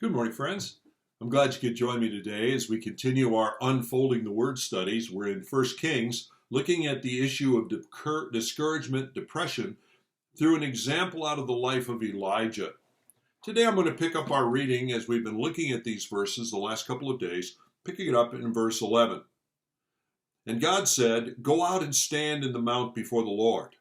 Good morning, friends. I'm glad you could join me today as we continue our Unfolding the Word studies. We're in 1 Kings, looking at the issue of discouragement, depression, through an example out of the life of Elijah. Today I'm going to pick up our reading as we've been looking at these verses the last couple of days, picking it up in verse 11. And God said, "Go out and stand in the mount before the Lord.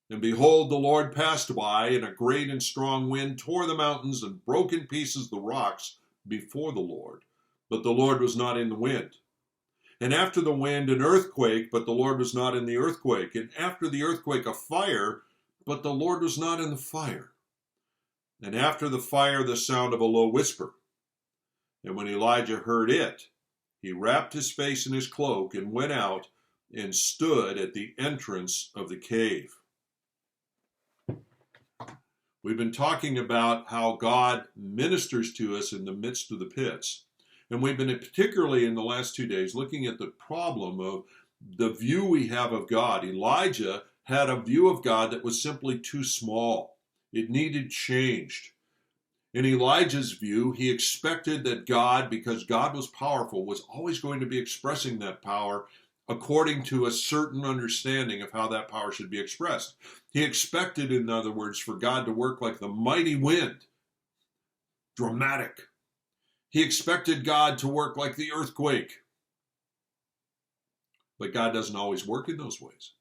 And behold, the Lord passed by, and a great and strong wind tore the mountains and broke in pieces the rocks before the Lord. But the Lord was not in the wind. And after the wind, an earthquake, but the Lord was not in the earthquake. And after the earthquake, a fire, but the Lord was not in the fire. And after the fire, the sound of a low whisper. And when Elijah heard it, he wrapped his face in his cloak and went out and stood at the entrance of the cave." We've been talking about how God ministers to us in the midst of the pits. And we've been particularly in the last 2 days looking at the problem of the view we have of God. Elijah had a view of God that was simply too small. It needed changed. In Elijah's view, he expected that God, because God was powerful, was always going to be expressing that power according to a certain understanding of how that power should be expressed. He expected, in other words, for God to work like the mighty wind, dramatic. He expected God to work like the earthquake. But God doesn't always work in those ways.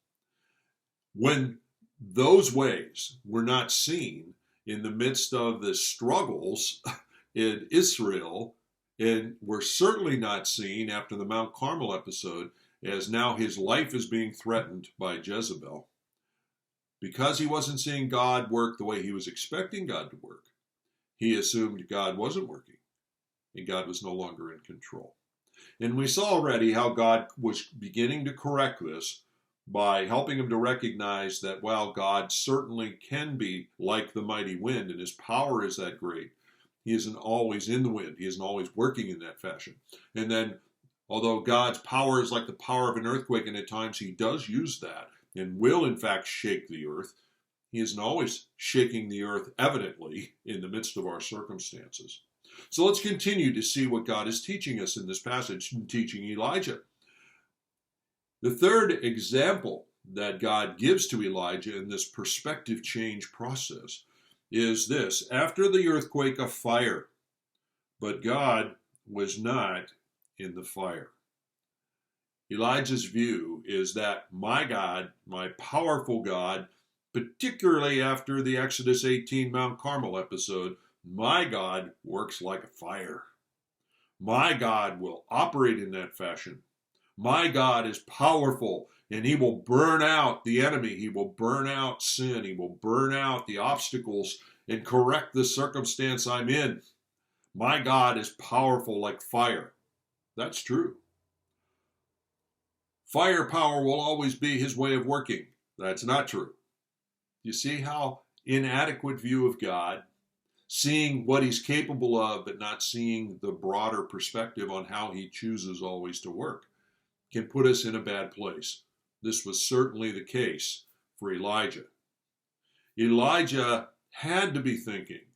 When those ways were not seen in the midst of the struggles in Israel, and were certainly not seen after the Mount Carmel episode, as now his life is being threatened by Jezebel. Because he wasn't seeing God work the way he was expecting God to work, he assumed God wasn't working, and God was no longer in control. And we saw already how God was beginning to correct this by helping him to recognize that while God certainly can be like the mighty wind, and his power is that great, he isn't always in the wind. He isn't always working in that fashion. And then, although God's power is like the power of an earthquake, and at times he does use that and will in fact shake the earth, he isn't always shaking the earth evidently in the midst of our circumstances. So let's continue to see what God is teaching us in this passage, teaching Elijah. The third example that God gives to Elijah in this perspective change process is this: after the earthquake, a fire, but God was not in the fire. Elijah's view is that my God, my powerful God, particularly after the Exodus 18 Mount Carmel episode, my God works like a fire. My God will operate in that fashion. My God is powerful, and he will burn out the enemy. He will burn out sin. He will burn out the obstacles and correct the circumstance I'm in. My God is powerful like fire. That's true. Firepower will always be his way of working. That's not true. You see how inadequate view of God, seeing what he's capable of, but not seeing the broader perspective on how he chooses always to work, can put us in a bad place. This was certainly the case for Elijah. Elijah had to be thinking,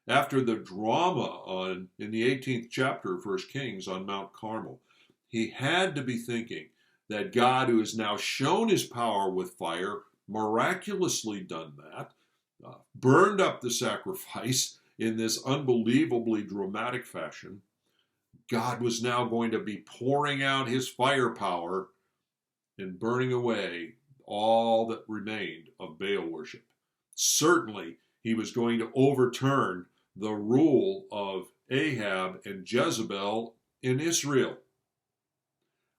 after the drama in the 18th chapter of 1 Kings on Mount Carmel, he had to be thinking that God, who has now shown his power with fire, miraculously done that, burned up the sacrifice in this unbelievably dramatic fashion. God was now going to be pouring out his firepower and burning away all that remained of Baal worship. Certainly, he was going to overturn the rule of Ahab and Jezebel in Israel.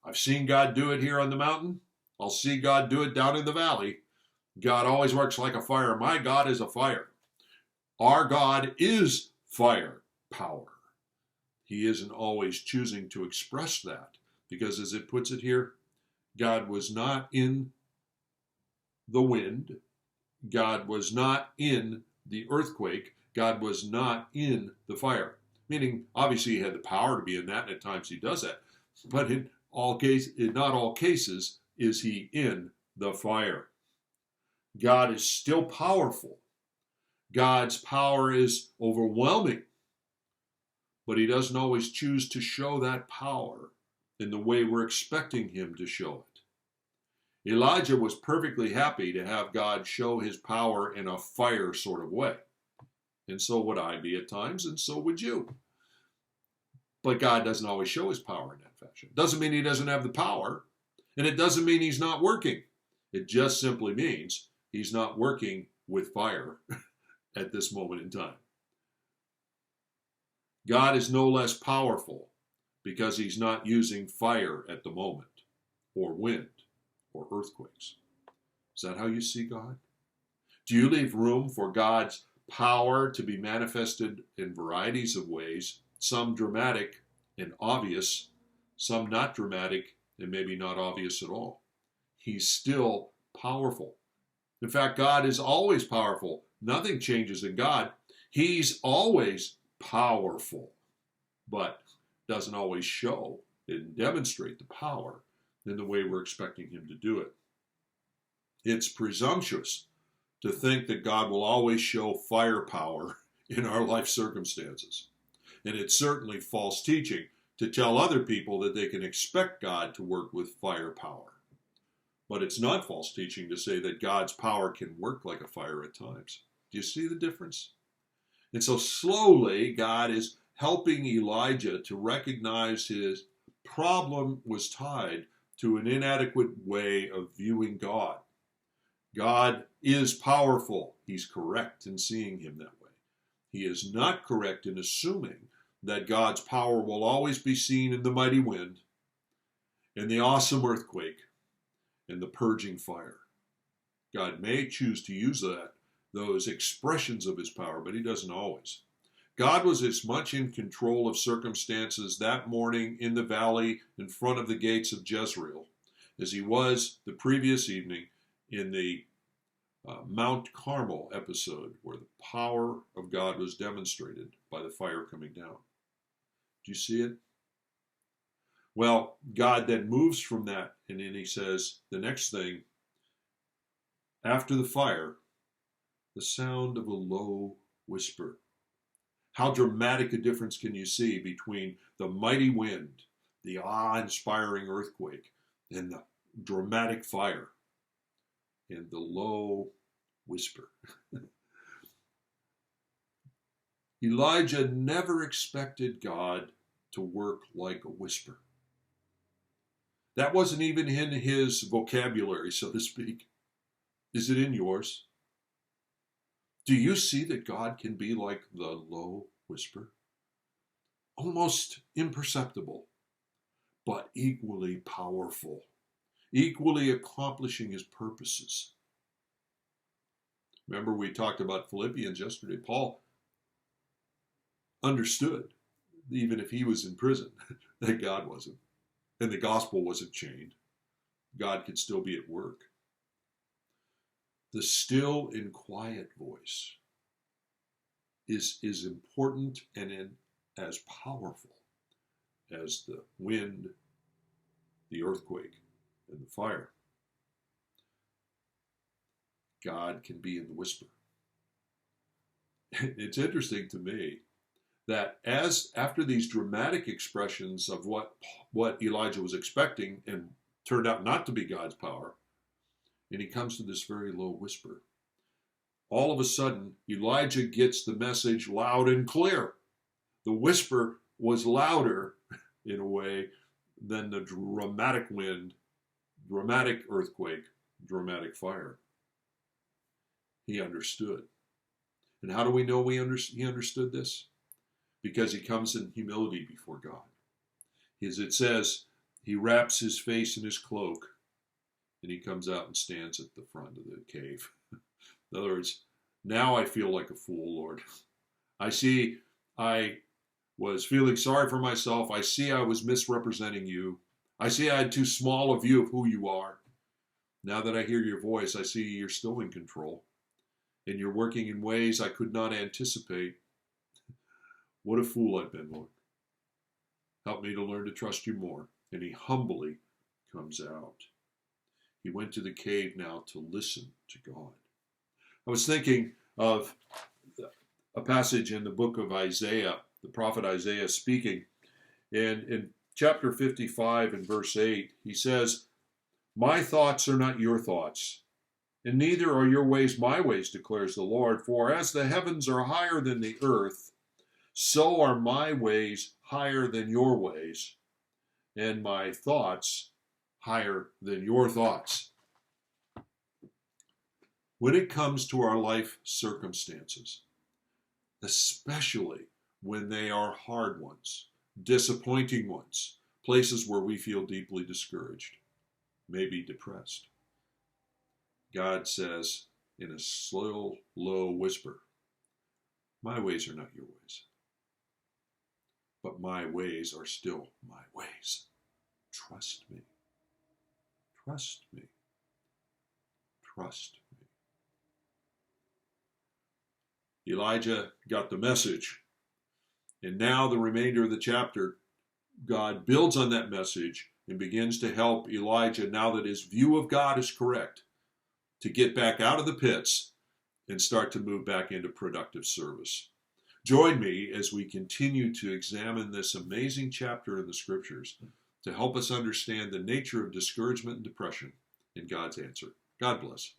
I've seen God do it here on the mountain. I'll see God do it down in the valley. God always works like a fire. My God is a fire. Our God is fire power. He isn't always choosing to express that, because as it puts it here, God was not in the wind. God was not in the earthquake. God was not in the fire. Meaning, obviously, he had the power to be in that, and at times he does that. But in not all cases is he in the fire. God is still powerful. God's power is overwhelming. but he doesn't always choose to show that power in the way we're expecting him to show it. Elijah was perfectly happy to have God show his power in a fire sort of way. And so would I be at times, and so would you. But God doesn't always show his power in that fashion. Doesn't mean he doesn't have the power, and it doesn't mean he's not working. It just simply means he's not working with fire at this moment in time. God is no less powerful because he's not using fire at the moment, or wind, or earthquakes. Is that how you see God? Do you leave room for God's power to be manifested in varieties of ways, some dramatic and obvious, some not dramatic and maybe not obvious at all? He's still powerful. In fact, God is always powerful. Nothing changes in God. He's always powerful, but doesn't always show and demonstrate the power in the way we're expecting him to do it. It's presumptuous to think that God will always show firepower in our life circumstances. And it's certainly false teaching to tell other people that they can expect God to work with firepower. But it's not false teaching to say that God's power can work like a fire at times. Do you see the difference? And so slowly, God is helping Elijah to recognize his problem was tied to an inadequate way of viewing God. God is powerful. He's correct in seeing him that way. He is not correct in assuming that God's power will always be seen in the mighty wind, in the awesome earthquake, and the purging fire. God may choose to use those expressions of his power, but he doesn't always. God was as much in control of circumstances that morning in the valley in front of the gates of Jezreel as he was the previous evening in the Mount Carmel episode where the power of God was demonstrated by the fire coming down. Do you see it? Well, God then moves from that, and then he says, the next thing, after the fire, the sound of a low whisper. How dramatic a difference can you see between the mighty wind, the awe-inspiring earthquake, and the dramatic fire, and the low whisper? Elijah never expected God to work like a whisper. That wasn't even in his vocabulary, so to speak. Is it in yours? Do you see that God can be like the low whisper? Almost imperceptible, but equally powerful, equally accomplishing his purposes. Remember, we talked about Philippians yesterday. Paul understood, even if he was in prison, that God wasn't. And the gospel wasn't chained. God could still be at work. The still and quiet voice is important and as powerful as the wind, the earthquake, and the fire. God can be in the whisper. It's interesting to me that after these dramatic expressions of what Elijah was expecting and turned out not to be God's power, and he comes to this very low whisper, all of a sudden Elijah gets the message loud and clear. The whisper was louder in a way than the dramatic wind, dramatic earthquake, dramatic fire. He understood. And how do we know he understood this? Because he comes in humility before God. As it says, he wraps his face in his cloak, and he comes out and stands at the front of the cave. In other words, now I feel like a fool, Lord. I see I was feeling sorry for myself. I see I was misrepresenting you. I see I had too small a view of who you are. Now that I hear your voice, I see you're still in control, and you're working in ways I could not anticipate. What a fool I've been, Lord. Help me to learn to trust you more. And he humbly comes out. He went to the cave now to listen to God. I was thinking of a passage in the book of Isaiah the prophet Isaiah speaking. And in chapter 55 and verse 8, he says, "My thoughts are not your thoughts, and neither are your ways my ways, declares the Lord. For as the heavens are higher than the earth, so are my ways higher than your ways, and my thoughts higher than your thoughts." When it comes to our life circumstances, especially when they are hard ones, disappointing ones, places where we feel deeply discouraged, maybe depressed, God says in a slow, low whisper, "My ways are not your ways, but my ways are still my ways. Trust me. Trust me. Trust me." Elijah got the message. And now the remainder of the chapter, God builds on that message and begins to help Elijah, now that his view of God is correct, to get back out of the pits and start to move back into productive service. Join me as we continue to examine this amazing chapter in the Scriptures to help us understand the nature of discouragement and depression and God's answer. God bless.